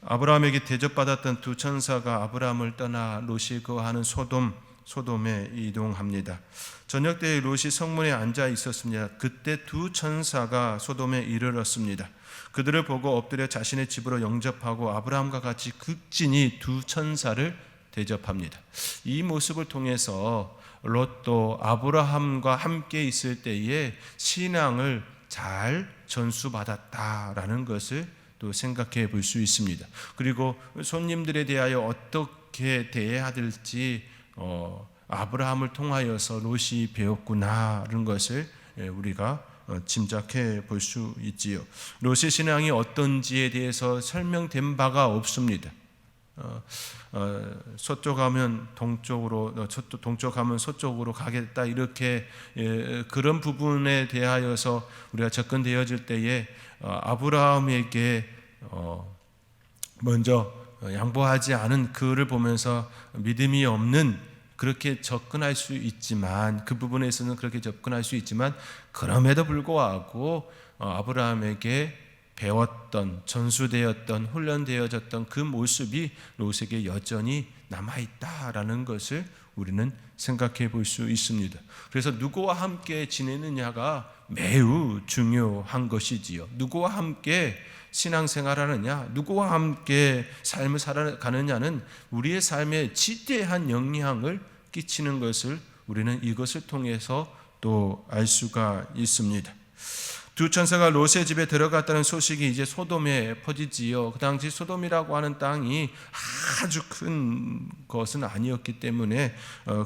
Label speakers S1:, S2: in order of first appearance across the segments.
S1: 아브라함에게 대접받았던 두 천사가 아브라함을 떠나 롯이 거하는 소돔에 이동합니다. 저녁 때에 롯이 성문에 앉아 있었습니다. 그때 두 천사가 소돔에 이르렀습니다. 그들을 보고 엎드려 자신의 집으로 영접하고 아브라함과 같이 극진히 두 천사를 대접합니다. 이 모습을 통해서 롯도 아브라함과 함께 있을 때에 신앙을 잘 전수받았다라는 것을 또 생각해 볼 수 있습니다. 그리고 손님들에 대하여 어떻게 대해야 될지 아브라함을 통하여서 롯이 배웠구나라는 것을 우리가 짐작해 볼 수 있지요. 롯의 신앙이 어떤지에 대해서 설명된 바가 없습니다. 서쪽 가면 동쪽으로, 동쪽 가면 서쪽으로 가겠다, 이렇게 그런 부분에 대하여서 우리가 접근되어질 때에 아브라함에게 먼저 양보하지 않은 그를 보면서 믿음이 없는, 그렇게 접근할 수 있지만, 그 부분에서는 그렇게 접근할 수 있지만, 그럼에도 불구하고 아브라함에게 배웠던, 전수되었던, 훈련되어졌던 그 모습이 롯에게 여전히 남아있다라는 것을 우리는 생각해 볼 수 있습니다. 그래서 누구와 함께 지내느냐가 매우 중요한 것이지요. 누구와 함께 신앙생활하느냐, 누구와 함께 삶을 살아가느냐는 우리의 삶에 지대한 영향을 끼치는 것을 우리는 이것을 통해서 또 알 수가 있습니다. 두 천사가 롯의 집에 들어갔다는 소식이 이제 소돔에 퍼지지요. 그 당시 소돔이라고 하는 땅이 아주 큰 것은 아니었기 때문에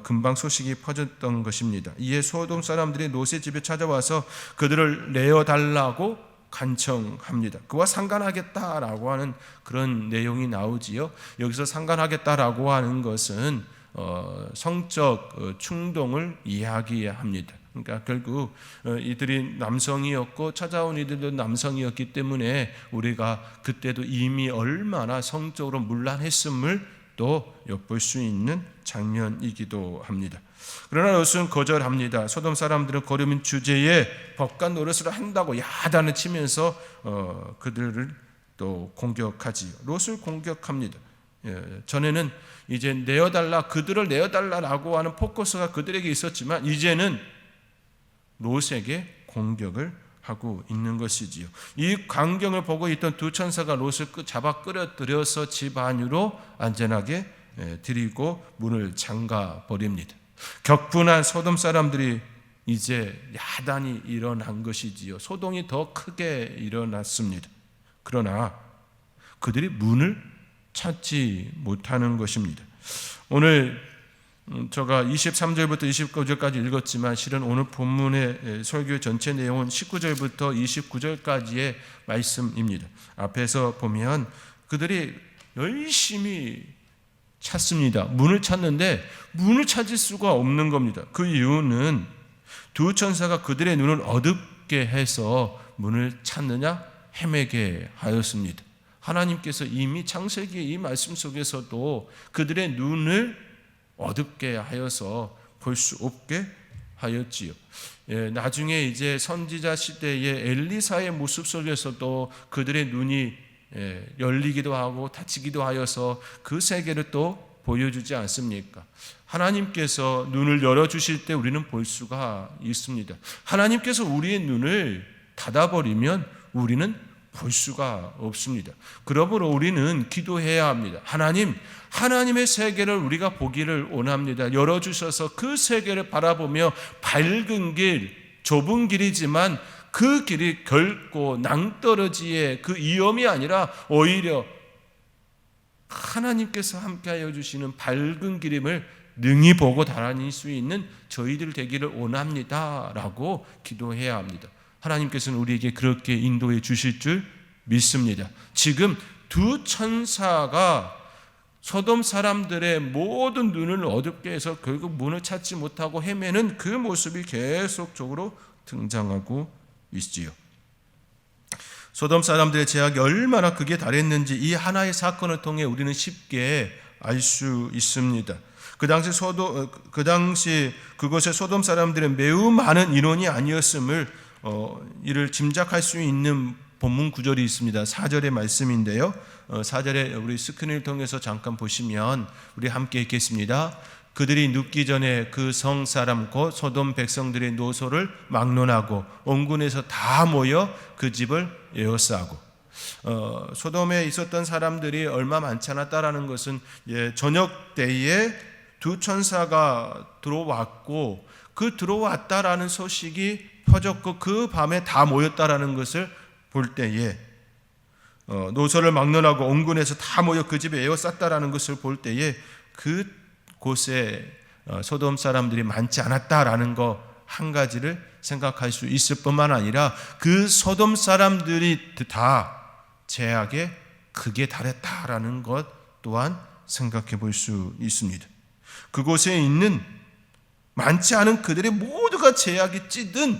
S1: 금방 소식이 퍼졌던 것입니다. 이에 소돔 사람들이 롯의 집에 찾아와서 그들을 내어달라고 간청합니다. 그와 상관하겠다라고 하는 그런 내용이 나오지요. 여기서 상관하겠다라고 하는 것은 성적 충동을 이야기합니다. 그러니까 결국 이들이 남성이었고 찾아온 이들도 남성이었기 때문에 우리가 그때도 이미 얼마나 성적으로 문란했음을 또 엿볼 수 있는 장면이기도 합니다. 그러나 롯은 거절합니다. 소돔 사람들은 거름인 주제에 법관 노릇을 한다고 야단을 치면서 그들을 또 공격하지요. 롯을 공격합니다. 전에는 이제 내어달라, 그들을 내어달라라고 하는 포커스가 그들에게 있었지만 이제는 롯에게 공격을 하고 있는 것이지요. 이 광경을 보고 있던 두 천사가 롯을 잡아 끌어들여서 집 안으로 안전하게 들이고 문을 잠가 버립니다. 격분한 소돔 사람들이 이제 야단이 일어난 것이지요. 소동이 더 크게 일어났습니다. 그러나 그들이 문을 찾지 못하는 것입니다. 오늘 제가 23절부터 29절까지 읽었지만 실은 오늘 본문의 설교 전체 내용은 19절부터 29절까지의 말씀입니다. 앞에서 보면 그들이 열심히 찾습니다. 문을 찾는데 문을 찾을 수가 없는 겁니다. 그 이유는 두 천사가 그들의 눈을 어둡게 해서 문을 찾느냐 헤매게 하였습니다. 하나님께서 이미 창세기의 이 말씀 속에서도 그들의 눈을 어둡게 하여서 볼 수 없게 하였지요. 나중에 이제 선지자 시대의 엘리사의 모습 속에서도 그들의 눈이 열리기도 하고 닫히기도 하여서 그 세계를 또 보여주지 않습니까? 하나님께서 눈을 열어주실 때 우리는 볼 수가 있습니다. 하나님께서 우리의 눈을 닫아버리면 우리는 볼 수가 없습니다. 그러므로 우리는 기도해야 합니다. 하나님의 세계를 우리가 보기를 원합니다. 열어주셔서 그 세계를 바라보며 밝은 길, 좁은 길이지만 그 길이 결코 낭떠러지의 그 위험이 아니라 오히려 하나님께서 함께하여 주시는 밝은 길임을 능히 보고 다닐 수 있는 저희들 되기를 원합니다 라고 기도해야 합니다. 하나님께서는 우리에게 그렇게 인도해 주실 줄 믿습니다. 지금 두 천사가 소돔 사람들의 모든 눈을 어둡게 해서 결국 문을 찾지 못하고 헤매는 그 모습이 계속적으로 등장하고 있지요. 소돔 사람들의 죄악이 얼마나 극에 달했는지 이 하나의 사건을 통해 우리는 쉽게 알 수 있습니다. 그 당시 그곳의 소돔 사람들은 매우 많은 인원이 아니었음을 이를 짐작할 수 있는 본문 구절이 있습니다. 4절의 말씀인데요. 4절에 우리 스크린을 통해서 잠깐 보시면 우리 함께 읽겠습니다. 그들이 눕기 전에 그 성 사람 곧 소돔 백성들의 노소를 막론하고 온군에서 다 모여 그 집을 에워싸고. 소돔에 있었던 사람들이 얼마 많지 않았다라는 것은 저녁 때에 두 천사가 들어왔고 그 들어왔다라는 소식이 퍼졌고 그 밤에 다 모였다라는 것을 볼 때에 노소를 막론하고 온군에서 다 모여 그 집에 에워쌌다라는 것을 볼 때에 그곳에 소돔 사람들이 많지 않았다라는 거 한 가지를 생각할 수 있을 뿐만 아니라 그 소돔 사람들이 다 죄악에 극에 달했다라는 것 또한 생각해 볼 수 있습니다. 그곳에 있는 많지 않은 그들의 모두가 죄악에 찌든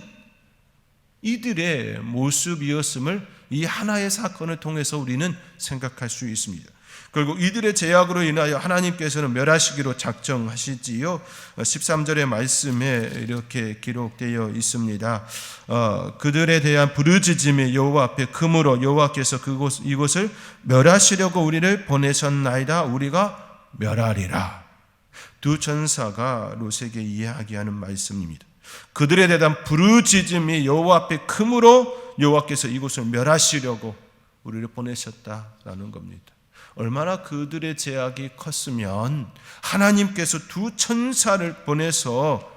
S1: 이들의 모습이었음을 이 하나의 사건을 통해서 우리는 생각할 수 있습니다. 결국 이들의 죄악으로 인하여 하나님께서는 멸하시기로 작정하시지요. 13절의 말씀에 이렇게 기록되어 있습니다. 그들에 대한 부르짖음이 여호와 앞에 크므로 여호와께서 이곳을 멸하시려고 우리를 보내셨나이다. 우리가 멸하리라. 두 천사가 롯에게 이야기하는 말씀입니다. 그들에 대한 부르짖음이 여호와 앞에 크므로 여호와께서 이곳을 멸하시려고 우리를 보내셨다라는 겁니다. 얼마나 그들의 죄악이 컸으면 하나님께서 두 천사를 보내서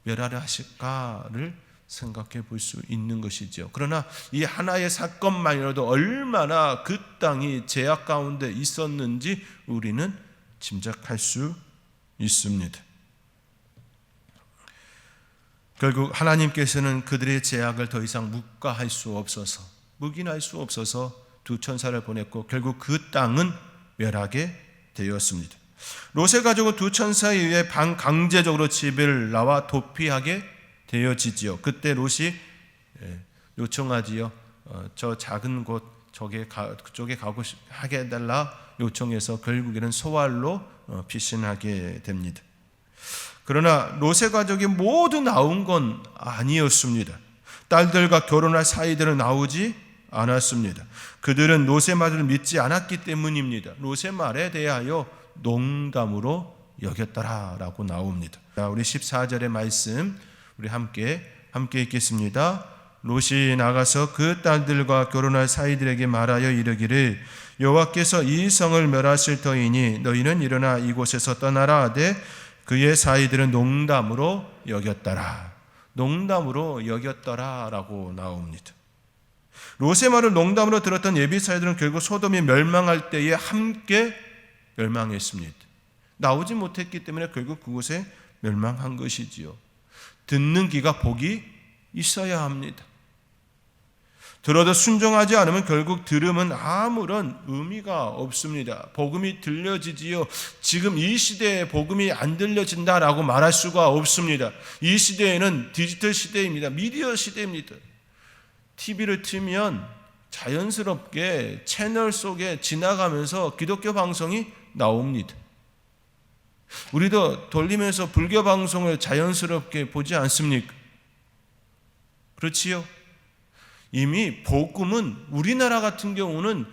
S1: 멸하려 하실까를 생각해 볼 수 있는 것이죠. 그러나 이 하나의 사건만이라도 얼마나 그 땅이 죄악 가운데 있었는지 우리는 짐작할 수 있습니다. 결국 하나님께서는 그들의 죄악을 더 이상 묵과할 수 없어서, 묵인할 수 없어서 두 천사를 보냈고 결국 그 땅은 멸하게 되었습니다. 롯의 가족은 두 천사에 의해 반강제적으로 집을 나와 도피하게 되어지지요. 그때 롯이 요청하지요. 저 작은 곳 그쪽에 가고 하게 해달라 요청해서 결국에는 소알로 피신하게 됩니다. 그러나 롯의 가족이 모두 나온 건 아니었습니다. 딸들과 결혼할 사이들은 나오지 않았습니다. 그들은 롯의 말을 믿지 않았기 때문입니다. 롯의 말에 대하여 농담으로 여겼더라라고 나옵니다. 우리 14절의 말씀 우리 함께 읽겠습니다. 롯이 나가서 그 딸들과 결혼할 사이들에게 말하여 이르기를 여호와께서 이 성을 멸하실 터이니 너희는 일어나 이곳에서 떠나라 하되 그의 사이들은 농담으로 여겼더라. 농담으로 여겼더라라고 나옵니다. 롯의 말을 농담으로 들었던 예비사이들은 결국 소돔이 멸망할 때에 함께 멸망했습니다. 나오지 못했기 때문에 결국 그곳에 멸망한 것이지요. 듣는 귀가 복이 있어야 합니다. 들어도 순종하지 않으면 결국 들음은 아무런 의미가 없습니다. 복음이 들려지지요. 지금 이 시대에 복음이 안 들려진다라고 말할 수가 없습니다. 이 시대에는 디지털 시대입니다. 미디어 시대입니다. TV를 틀면 자연스럽게 채널 속에 지나가면서 기독교 방송이 나옵니다. 우리도 돌리면서 불교 방송을 자연스럽게 보지 않습니까? 그렇지요? 이미 복음은 우리나라 같은 경우는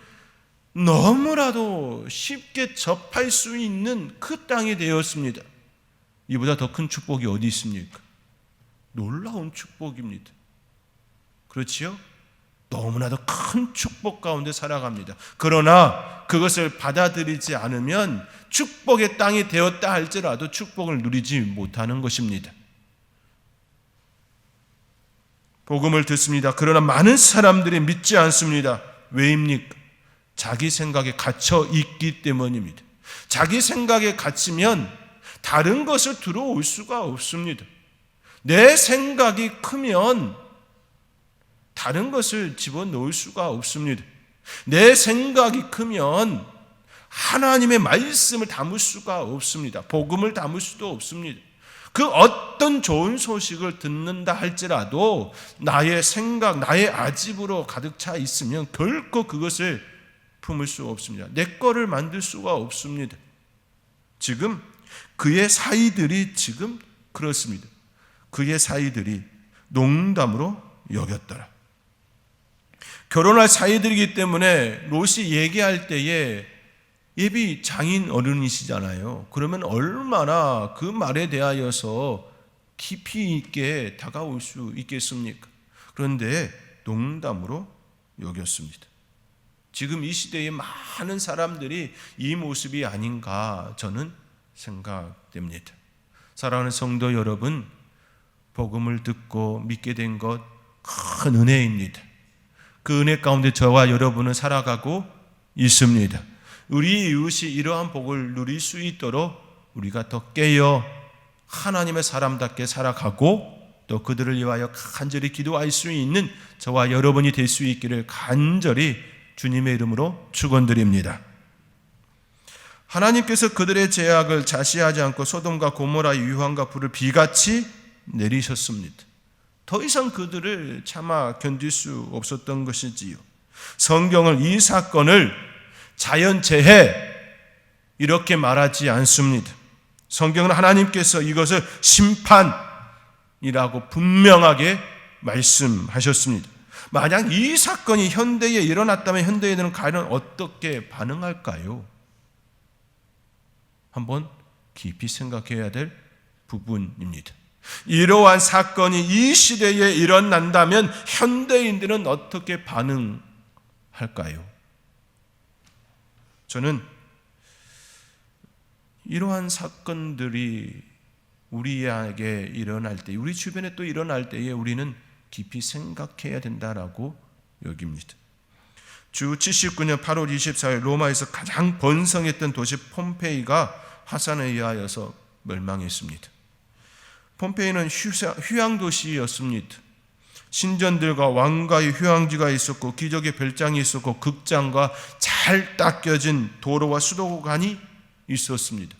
S1: 너무나도 쉽게 접할 수 있는 그 땅이 되었습니다. 이보다 더 큰 축복이 어디 있습니까? 놀라운 축복입니다. 그렇지요? 너무나도 큰 축복 가운데 살아갑니다. 그러나 그것을 받아들이지 않으면 축복의 땅이 되었다 할지라도 축복을 누리지 못하는 것입니다. 복음을 듣습니다. 그러나 많은 사람들이 믿지 않습니다. 왜입니까? 자기 생각에 갇혀 있기 때문입니다. 자기 생각에 갇히면 다른 것을 들어올 수가 없습니다. 내 생각이 크면 다른 것을 집어넣을 수가 없습니다. 내 생각이 크면 하나님의 말씀을 담을 수가 없습니다. 복음을 담을 수도 없습니다. 그 어떤 좋은 소식을 듣는다 할지라도 나의 생각, 나의 아집으로 가득 차 있으면 결코 그것을 품을 수 없습니다. 내 거를 만들 수가 없습니다. 지금 그의 사이들이 지금 그렇습니다. 그의 사이들이 농담으로 여겼더라. 결혼할 사이들이기 때문에 롯이 얘기할 때에 예비 장인 어른이시잖아요. 그러면 얼마나 그 말에 대하여서 깊이 있게 다가올 수 있겠습니까? 그런데 농담으로 여겼습니다. 지금 이 시대에 많은 사람들이 이 모습이 아닌가 저는 생각됩니다. 사랑하는 성도 여러분, 복음을 듣고 믿게 된 것 큰 은혜입니다. 그 은혜 가운데 저와 여러분은 살아가고 있습니다. 우리 이웃이 이러한 복을 누릴 수 있도록 우리가 더 깨어 하나님의 사람답게 살아가고 또 그들을 위하여 간절히 기도할 수 있는 저와 여러분이 될 수 있기를 간절히 주님의 이름으로 축원드립니다. 하나님께서 그들의 죄악을 자시하지 않고 소돔과 고모라의 유황과 불을 비같이 내리셨습니다. 더 이상 그들을 참아 견딜 수 없었던 것이지요. 성경은 이 사건을 자연재해 이렇게 말하지 않습니다. 성경은 하나님께서 이것을 심판이라고 분명하게 말씀하셨습니다. 만약 이 사건이 현대에 일어났다면 현대인들은 과연 어떻게 반응할까요? 한번 깊이 생각해야 될 부분입니다. 이러한 사건이 이 시대에 일어난다면 현대인들은 어떻게 반응할까요? 저는 이러한 사건들이 우리에게 일어날 때, 우리 주변에 또 일어날 때에 우리는 깊이 생각해야 된다라고 여깁니다. 주 79년 8월 24일 로마에서 가장 번성했던 도시 폼페이가 화산에 의하여서 멸망했습니다. 폼페이는 휴양도시였습니다. 신전들과 왕가의 휴양지가 있었고 기적의 별장이 있었고 극장과 잘 닦여진 도로와 수도관이 있었습니다.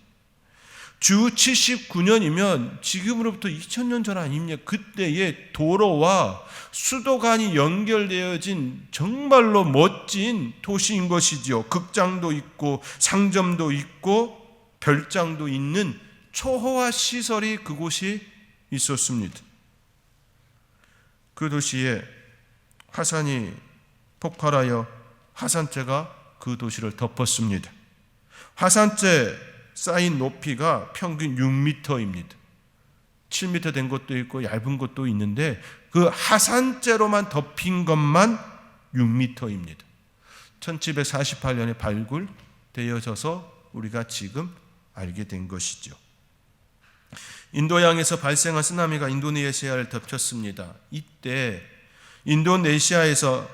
S1: 주 79년이면 지금으로부터 2000년 전 아닙니까? 그때의 도로와 수도관이 연결되어진 정말로 멋진 도시인 것이지요. 극장도 있고 상점도 있고 별장도 있는 초호화 시설이 그곳이 있었습니다. 그 도시에 화산이 폭발하여 화산재가 그 도시를 덮었습니다. 화산재 쌓인 높이가 평균 6m입니다. 7m 된 곳도 있고 얇은 곳도 있는데 그 화산재로만 덮인 것만 6m입니다. 1748년에 발굴되어져서 우리가 지금 알게 된 것이죠. 인도양에서 발생한 쓰나미가 인도네시아를 덮쳤습니다. 이때 인도네시아에서만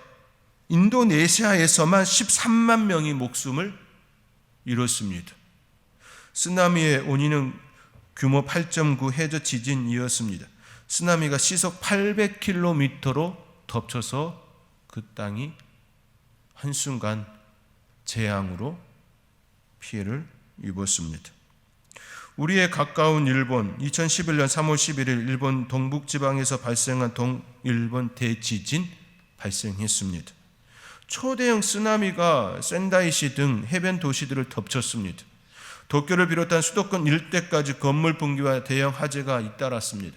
S1: 13만 명이 목숨을 잃었습니다. 쓰나미의 원인은 규모 8.9 해저 지진이었습니다. 쓰나미가 시속 800km로 덮쳐서 그 땅이 한순간 재앙으로 피해를 입었습니다. 우리의 가까운 일본, 2011년 3월 11일 일본 동북지방에서 발생한 동일본 대지진 발생했습니다. 초대형 쓰나미가 센다이시 등 해변 도시들을 덮쳤습니다. 도쿄를 비롯한 수도권 일대까지 건물 붕괴와 대형 화재가 잇따랐습니다.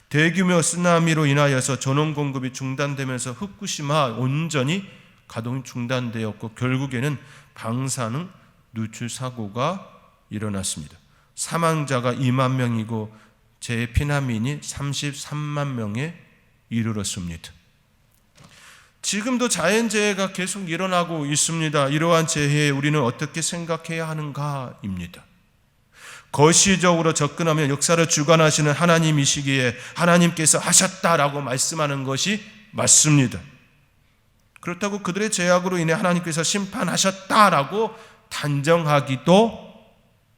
S1: 대규모 쓰나미로 인하여서 전원 공급이 중단되면서 후쿠시마 온전히 가동이 중단되었고 결국에는 방사능 누출 사고가 일어났습니다. 사망자가 2만 명이고 재피난민이 33만 명에 이르렀습니다. 지금도 자연재해가 계속 일어나고 있습니다. 이러한 재해에 우리는 어떻게 생각해야 하는가입니다. 거시적으로 접근하면 역사를 주관하시는 하나님이시기에 하나님께서 하셨다라고 말씀하는 것이 맞습니다. 그렇다고 그들의 죄악으로 인해 하나님께서 심판하셨다라고 단정하기도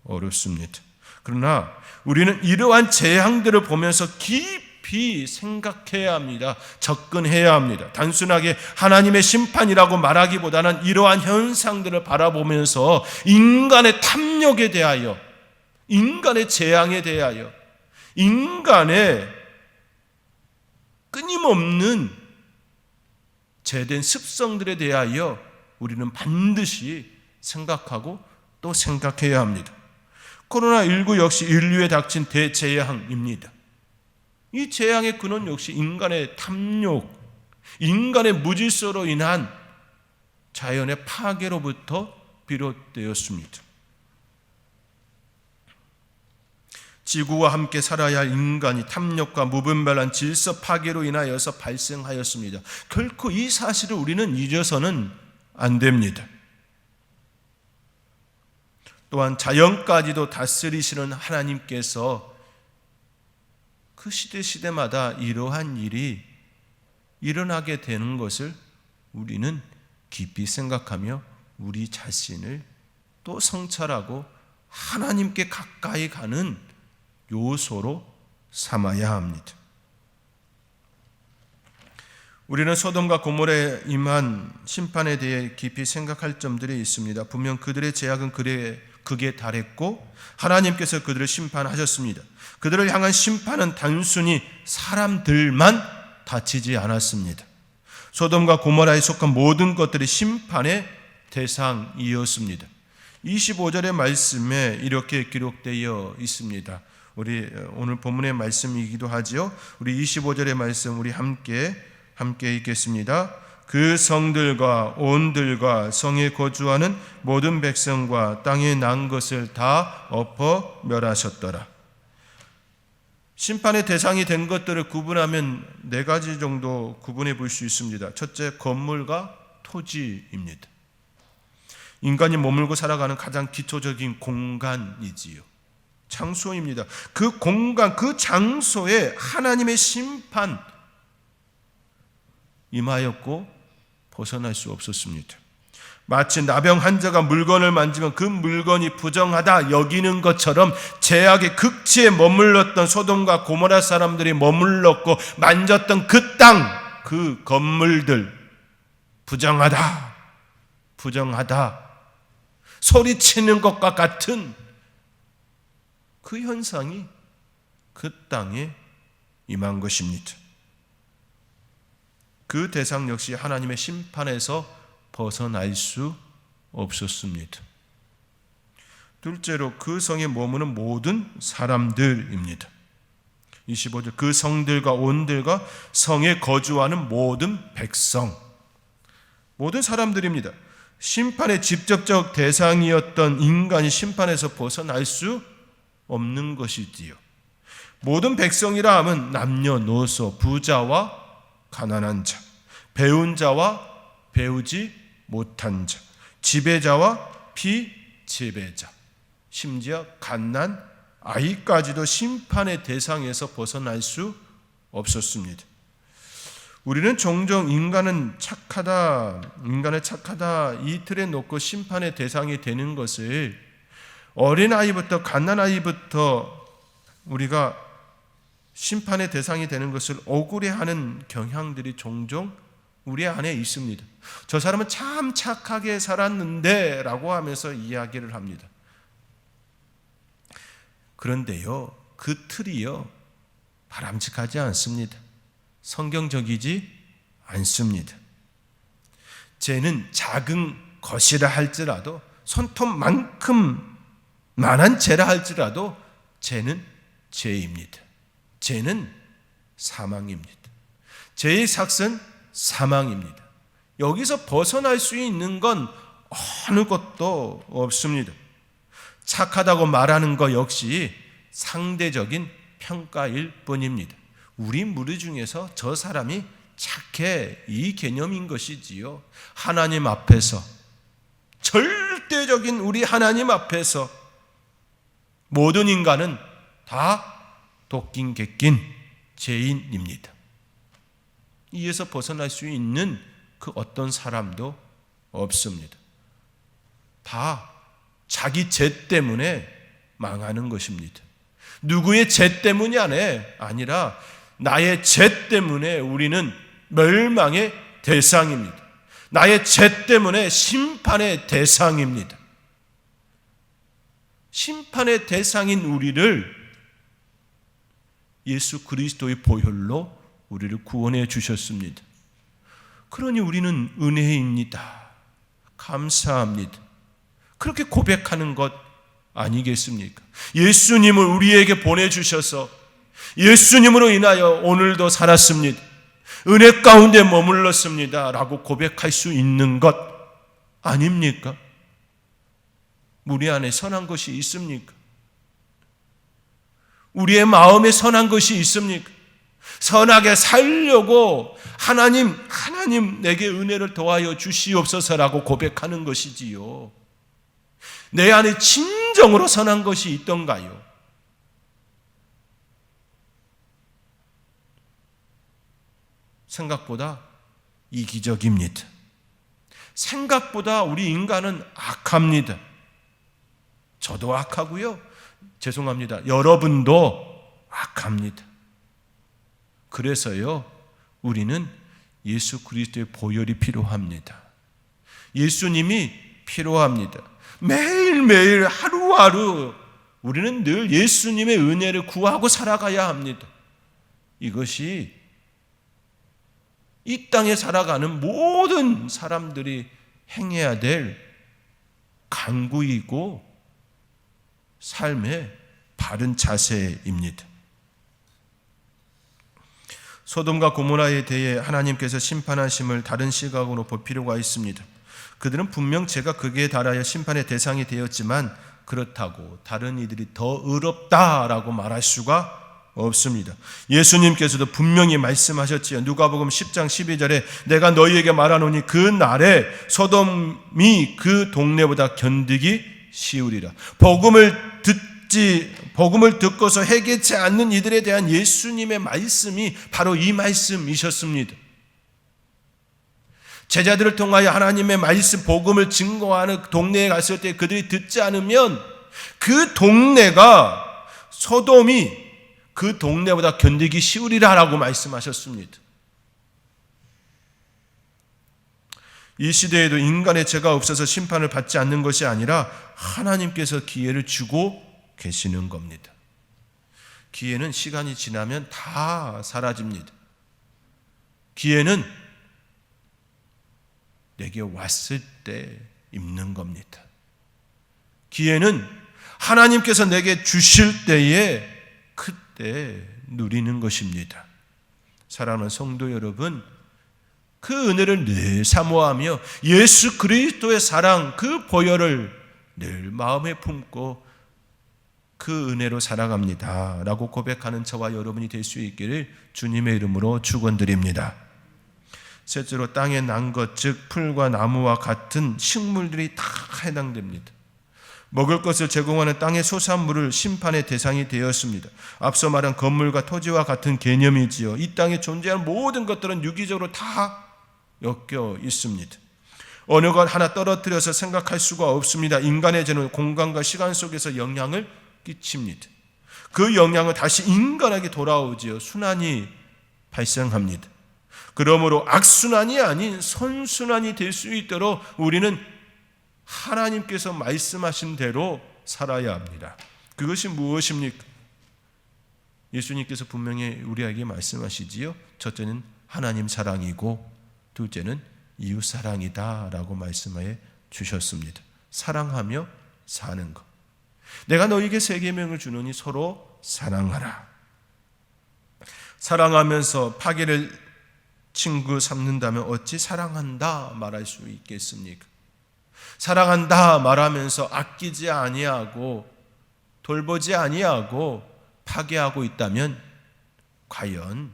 S1: 어렵습니다. 그러나 우리는 이러한 재앙들을 보면서 깊이 생각해야 합니다. 접근해야 합니다. 단순하게 하나님의 심판이라고 말하기보다는 이러한 현상들을 바라보면서 인간의 탐욕에 대하여, 인간의 재앙에 대하여, 인간의 끊임없는 죄된 습성들에 대하여 우리는 반드시 생각하고 또 생각해야 합니다. 코로나19 역시 인류에 닥친 대재앙입니다. 이 재앙의 근원 역시 인간의 탐욕, 인간의 무질서로 인한 자연의 파괴로부터 비롯되었습니다. 지구와 함께 살아야 할 인간이 탐욕과 무분별한 질서 파괴로 인하여서 발생하였습니다. 결코 이 사실을 우리는 잊어서는 안 됩니다. 또한 자연까지도 다스리시는 하나님께서 그 시대마다 이러한 일이 일어나게 되는 것을 우리는 깊이 생각하며 우리 자신을 또 성찰하고 하나님께 가까이 가는 요소로 삼아야 합니다. 우리는 소돔과 고모라에 임한 심판에 대해 깊이 생각할 점들이 있습니다. 분명 그들의 죄악은 극에 달했고 하나님께서 그들을 심판하셨습니다. 그들을 향한 심판은 단순히 사람들만 다치지 않았습니다. 소돔과 고모라에 속한 모든 것들이 심판의 대상이었습니다. 25절의 말씀에 이렇게 기록되어 있습니다. 우리 오늘 본문의 말씀이기도 하지요. 우리 25절의 말씀 우리 함께 읽겠습니다. 그 성들과 온들과 성에 거주하는 모든 백성과 땅에 난 것을 다 엎어 멸하셨더라. 심판의 대상이 된 것들을 구분하면 네 가지 정도 구분해 볼 수 있습니다. 첫째, 건물과 토지입니다. 인간이 머물고 살아가는 가장 기초적인 공간이지요. 장소입니다. 그 공간, 그 장소에 하나님의 심판 임하였고 벗어날 수 없었습니다. 마치 나병 환자가 물건을 만지면 그 물건이 부정하다 여기는 것처럼 죄악의 극치에 머물렀던 소돔과 고모라 사람들이 머물렀고 만졌던 그 땅, 그 건물들 부정하다 소리치는 것과 같은 그 현상이 그 땅에 임한 것입니다. 그 대상 역시 하나님의 심판에서 벗어날 수 없었습니다. 둘째로 그 성에 머무는 모든 사람들입니다. 25절, 그 성들과 온들과 성에 거주하는 모든 백성, 모든 사람들입니다. 심판의 직접적 대상이었던 인간이 심판에서 벗어날 수 없는 것이지요. 모든 백성이라 하면 남녀노소, 부자와 가난한 자, 배운 자와 배우지 못한 자, 지배자와 비지배자, 심지어 갓난 아이까지도 심판의 대상에서 벗어날 수 없었습니다. 우리는 종종 인간을 착하다 이 틀에 놓고 심판의 대상이 되는 것을 어린아이부터 갓난아이부터 우리가 심판의 대상이 되는 것을 억울해하는 경향들이 종종 우리 안에 있습니다. 저 사람은 참 착하게 살았는데 라고 하면서 이야기를 합니다. 그런데요, 그 틀이요 바람직하지 않습니다. 성경적이지 않습니다. 죄는 작은 것이라 할지라도, 손톱만큼 만한 죄라 할지라도 죄는 죄입니다. 죄는 사망입니다. 죄의 삭은 사망입니다. 여기서 벗어날 수 있는 건 어느 것도 없습니다. 착하다고 말하는 것 역시 상대적인 평가일 뿐입니다. 우리 무리 중에서 저 사람이 착해, 이 개념인 것이지요. 하나님 앞에서, 절대적인 우리 하나님 앞에서 모든 인간은 다 도낀 객긴 죄인입니다. 이에서 벗어날 수 있는 그 어떤 사람도 없습니다. 다 자기 죄 때문에 망하는 것입니다. 누구의 죄 때문이 아니라 나의 죄 때문에 우리는 멸망의 대상입니다. 나의 죄 때문에 심판의 대상입니다. 심판의 대상인 우리를 예수 그리스도의 보혈로 우리를 구원해 주셨습니다. 그러니 우리는 은혜입니다. 감사합니다. 그렇게 고백하는 것 아니겠습니까? 예수님을 우리에게 보내주셔서 예수님으로 인하여 오늘도 살았습니다. 은혜 가운데 머물렀습니다 라고 고백할 수 있는 것 아닙니까? 우리 안에 선한 것이 있습니까? 우리의 마음에 선한 것이 있습니까? 선하게 살려고 하나님 내게 은혜를 더하여 주시옵소서라고 고백하는 것이지요. 내 안에 진정으로 선한 것이 있던가요? 생각보다 이기적입니다. 생각보다 우리 인간은 악합니다. 저도 악하고요. 죄송합니다. 여러분도 악합니다. 그래서요, 우리는 예수 그리스도의 보혈이 필요합니다. 예수님이 필요합니다. 매일매일 하루하루 우리는 늘 예수님의 은혜를 구하고 살아가야 합니다. 이것이 이 땅에 살아가는 모든 사람들이 행해야 될 간구이고 삶의 바른 자세입니다. 소돔과 고모라에 대해 하나님께서 심판하심을 다른 시각으로 볼 필요가 있습니다. 그들은 분명 죄가 극에 달하여 심판의 대상이 되었지만 그렇다고 다른 이들이 더 의롭다라고 말할 수가 없습니다. 예수님께서도 분명히 말씀하셨지요. 누가복음 10장 12절에 내가 너희에게 말하노니 그 날에 소돔이 그 동네보다 견디기 쉬우리라. 복음을 듣고서 회개치 않는 이들에 대한 예수님의 말씀이 바로 이 말씀이셨습니다. 제자들을 통하여 하나님의 말씀 복음을 증거하는 동네에 갔을 때 그들이 듣지 않으면 그 동네가 소돔이 그 동네보다 견디기 쉬우리라라고 말씀하셨습니다. 이 시대에도 인간의 죄가 없어서 심판을 받지 않는 것이 아니라 하나님께서 기회를 주고 계시는 겁니다. 기회는 시간이 지나면 다 사라집니다. 기회는 내게 왔을 때 입는 겁니다. 기회는 하나님께서 내게 주실 때에 그때 누리는 것입니다. 사랑하는 성도 여러분, 그 은혜를 늘 사모하며 예수 그리스도의 사랑, 그 보혈을 늘 마음에 품고 그 은혜로 살아갑니다 라고 고백하는 저와 여러분이 될 수 있기를 주님의 이름으로 축원드립니다. 셋째로 땅에 난 것, 즉 풀과 나무와 같은 식물들이 다 해당됩니다. 먹을 것을 제공하는 땅의 소산물을 심판의 대상이 되었습니다. 앞서 말한 건물과 토지와 같은 개념이지요. 이 땅에 존재하는 모든 것들은 유기적으로 다 엮여 있습니다. 어느 것 하나 떨어뜨려서 생각할 수가 없습니다. 인간의 죄는 공간과 시간 속에서 영향을 끼칩니다. 그 영향은 다시 인간에게 돌아오지요. 순환이 발생합니다. 그러므로 악순환이 아닌 선순환이 될 수 있도록 우리는 하나님께서 말씀하신 대로 살아야 합니다. 그것이 무엇입니까? 예수님께서 분명히 우리에게 말씀하시지요. 첫째는 하나님 사랑이고 둘째는 이웃 사랑이다 라고 말씀해 주셨습니다. 사랑하며 사는 것. 내가 너희에게 새 계명을 주노니 서로 사랑하라. 사랑하면서 파괴를 친구 삼는다면 어찌 사랑한다 말할 수 있겠습니까? 사랑한다 말하면서 아끼지 아니하고 돌보지 아니하고 파괴하고 있다면 과연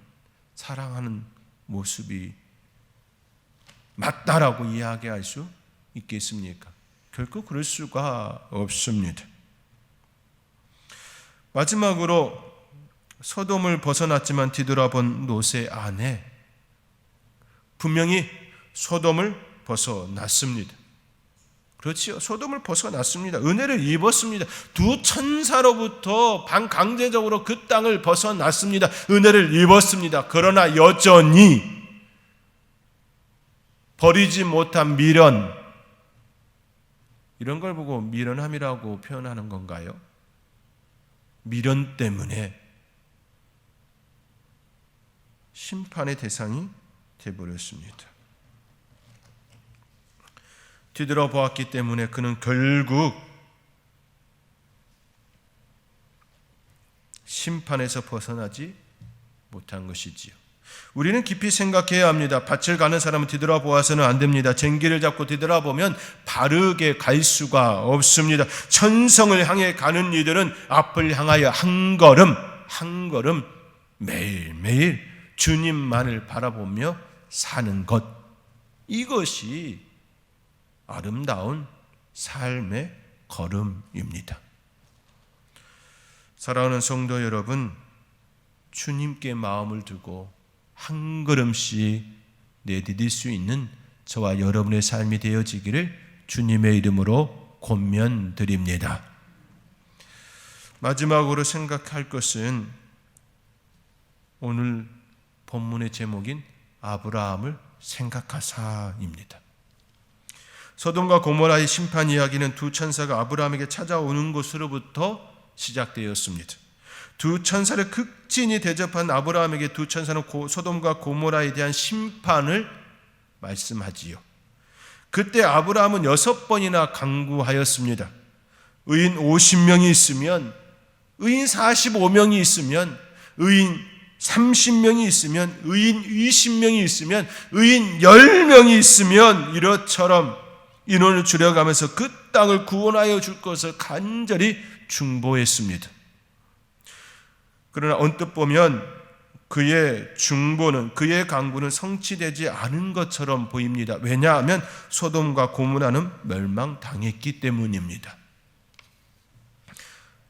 S1: 사랑하는 모습이 맞다라고 이야기할 수 있겠습니까? 결코 그럴 수가 없습니다. 마지막으로 소돔을 벗어났지만 뒤돌아본 롯의 아내, 분명히 소돔을 벗어났습니다. 그렇지요. 소돔을 벗어났습니다. 은혜를 입었습니다. 두 천사로부터 반강제적으로 그 땅을 벗어났습니다. 은혜를 입었습니다. 그러나 여전히 버리지 못한 미련, 이런 걸 보고 미련함이라고 표현하는 건가요? 미련 때문에 심판의 대상이 되어버렸습니다. 뒤돌아보았기 때문에 그는 결국 심판에서 벗어나지 못한 것이지요. 우리는 깊이 생각해야 합니다. 밭을 가는 사람은 뒤돌아보아서는 안 됩니다. 쟁기를 잡고 뒤돌아보면 바르게 갈 수가 없습니다. 천성을 향해 가는 이들은 앞을 향하여 한 걸음 매일매일 주님만을 바라보며 사는 것, 이것이 아름다운 삶의 걸음입니다. 사랑하는 성도 여러분, 주님께 마음을 두고 한 걸음씩 내디딜 수 있는 저와 여러분의 삶이 되어지기를 주님의 이름으로 권면드립니다. 마지막으로 생각할 것은 오늘 본문의 제목인 아브라함을 생각하사입니다. 소돔과 고모라의 심판 이야기는 두 천사가 아브라함에게 찾아오는 것으로부터 시작되었습니다. 두 천사를 극진히 대접한 아브라함에게 두 천사는 소돔과 고모라에 대한 심판을 말씀하지요. 그때 아브라함은 6번이나 강구하였습니다. 의인 50명이 있으면, 의인 45명이 있으면, 의인 30명이 있으면, 의인 20명이 있으면, 의인 10명이 있으면 이것처럼 인원을 줄여가면서 그 땅을 구원하여 줄 것을 간절히 중보했습니다. 그러나 언뜻 보면 그의 중보는, 그의 강구는 성취되지 않은 것처럼 보입니다. 왜냐하면 소돔과 고모라는 멸망당했기 때문입니다.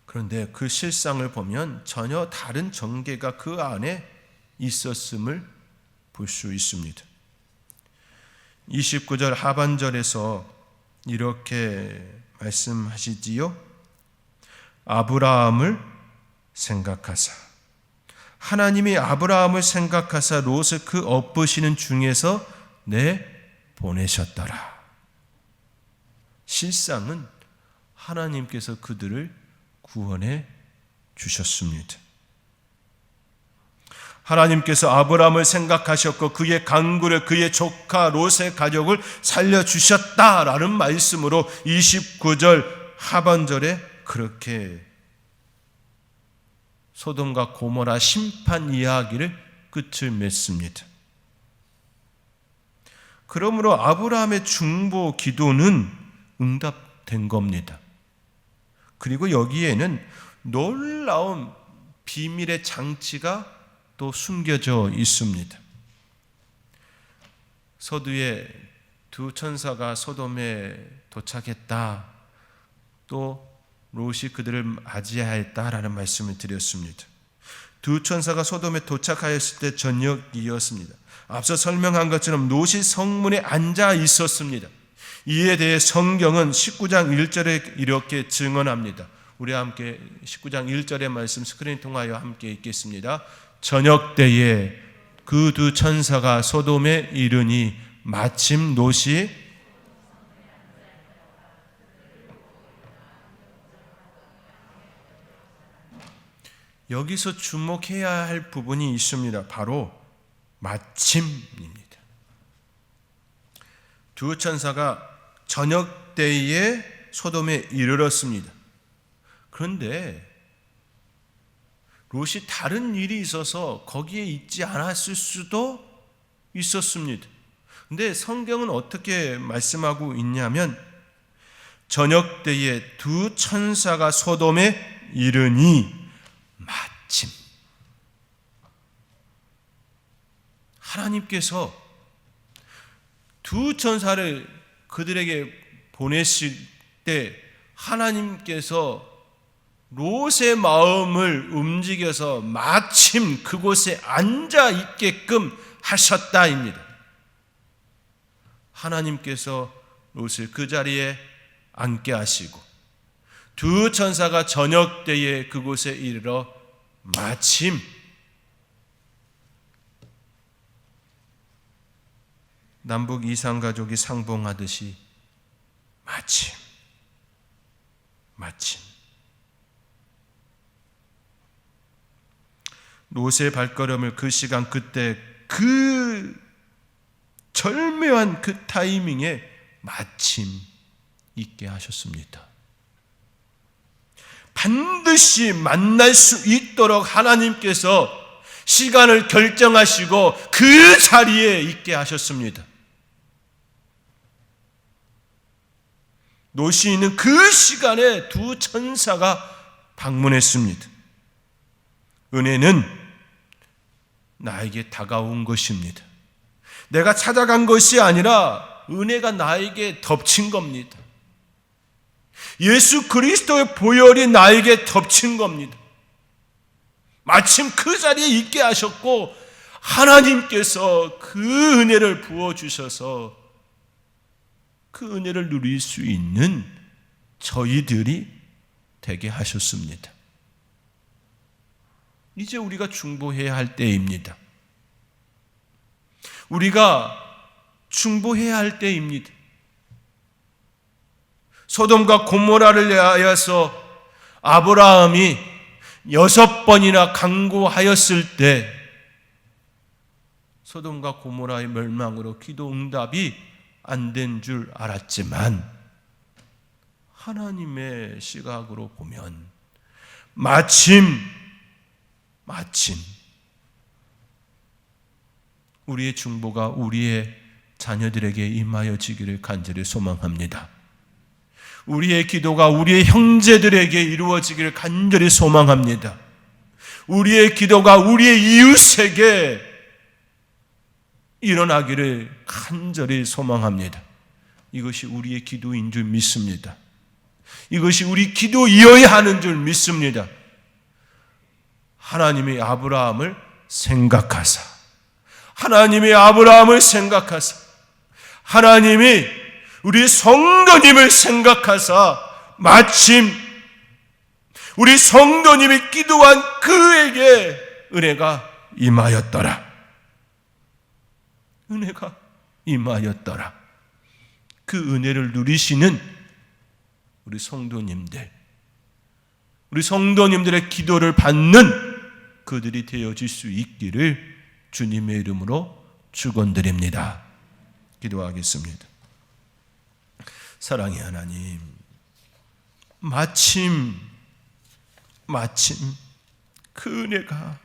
S1: 그런데 그 실상을 보면 전혀 다른 전개가 그 안에 있었음을 볼 수 있습니다. 29절 하반절에서 이렇게 말씀하시지요. 아브라함을 생각하사, 하나님이 아브라함을 생각하사 롯을 그 엎으시는 중에서 내보내셨더라. 실상은 하나님께서 그들을 구원해 주셨습니다. 하나님께서 아브라함을 생각하셨고 그의 강구를, 그의 조카 롯의 가족을 살려주셨다라는 말씀으로 29절 하반절에 그렇게 소돔과 고모라 심판 이야기를 끝을 맺습니다. 그러므로 아브라함의 중보 기도는 응답된 겁니다. 그리고 여기에는 놀라운 비밀의 장치가 또 숨겨져 있습니다. 서두에 두 천사가 소돔에 도착했다, 또 롯이 그들을 맞이하였다라는 말씀을 드렸습니다. 두 천사가 소돔에 도착하였을 때 저녁이었습니다. 앞서 설명한 것처럼 롯이 성문에 앉아 있었습니다. 이에 대해 성경은 19장 1절에 이렇게 증언합니다. 우리 함께 19장 1절의 말씀 스크린 통하여 함께 읽겠습니다. 저녁 때에 그 두 천사가 소돔에 이르니 마침 롯이 여기서 주목해야 할 부분이 있습니다. 바로 마침입니다. 두 천사가 저녁 때에 소돔에 이르렀습니다. 그런데 롯이 다른 일이 있어서 거기에 있지 않았을 수도 있었습니다. 그런데 성경은 어떻게 말씀하고 있냐면 저녁 때에 두 천사가 소돔에 이르니 마침 하나님께서 두 천사를 그들에게 보내실 때 하나님께서 롯의 마음을 움직여서 마침 그곳에 앉아 있게끔 하셨다입니다. 하나님께서 롯을 그 자리에 앉게 하시고 두 천사가 저녁 때에 그곳에 이르러 마침 남북 이산 가족이 상봉하듯이 마침 롯의 발걸음을 그 시간 그때 그 절묘한 그 타이밍에 마침 있게 하셨습니다. 반드시 만날 수 있도록 하나님께서 시간을 결정하시고 그 자리에 있게 하셨습니다. 노시 있는 그 시간에 두 천사가 방문했습니다. 은혜는 나에게 다가온 것입니다. 내가 찾아간 것이 아니라 은혜가 나에게 덮친 겁니다. 예수 그리스도의 보혈이 나에게 덮친 겁니다. 마침 그 자리에 있게 하셨고 하나님께서 그 은혜를 부어주셔서 그 은혜를 누릴 수 있는 저희들이 되게 하셨습니다. 이제 우리가 중보해야 할 때입니다. 우리가 중보해야 할 때입니다. 소돔과 고모라를 위하여서 아브라함이 6번이나 강구하였을 때 소돔과 고모라의 멸망으로 기도 응답이 안 된 줄 알았지만 하나님의 시각으로 보면 마침 우리의 중보가 우리의 자녀들에게 임하여지기를 간절히 소망합니다. 우리의 기도가 우리의 형제들에게 이루어지기를 간절히 소망합니다. 우리의 기도가 우리의 이웃에게 일어나기를 간절히 소망합니다. 이것이 우리의 기도인 줄 믿습니다. 이것이 우리 기도이어야 하는 줄 믿습니다. 하나님이 아브라함을 생각하사 하나님이 우리 성도님을 생각하사 마침 우리 성도님이 기도한 그에게 은혜가 임하였더라. 그 은혜를 누리시는 우리 성도님들의 기도를 받는 그들이 되어질 수 있기를 주님의 이름으로 축원드립니다. 기도하겠습니다. 사랑의 하나님, 마침 그 은혜가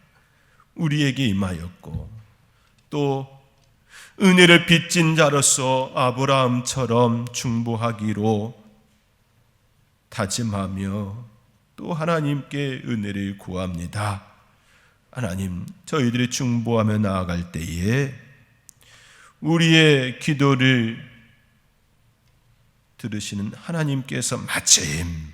S1: 우리에게 임하였고 또 은혜를 빚진 자로서 아브라함처럼 중보하기로 다짐하며 또 하나님께 은혜를 구합니다. 하나님, 저희들이 중보하며 나아갈 때에 우리의 기도를 들으시는 하나님께서 마침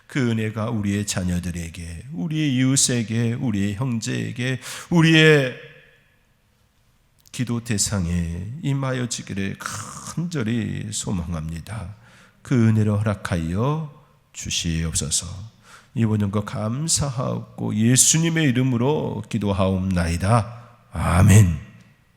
S1: 그 은혜가 우리의 자녀들에게, 우리의 이웃에게, 우리의 형제에게, 우리의 기도 대상에 임하여지기를 간절히 소망합니다. 그 은혜를 허락하여 주시옵소서. 이번 연과 감사하고 예수님의 이름으로 기도하옵나이다. 아멘.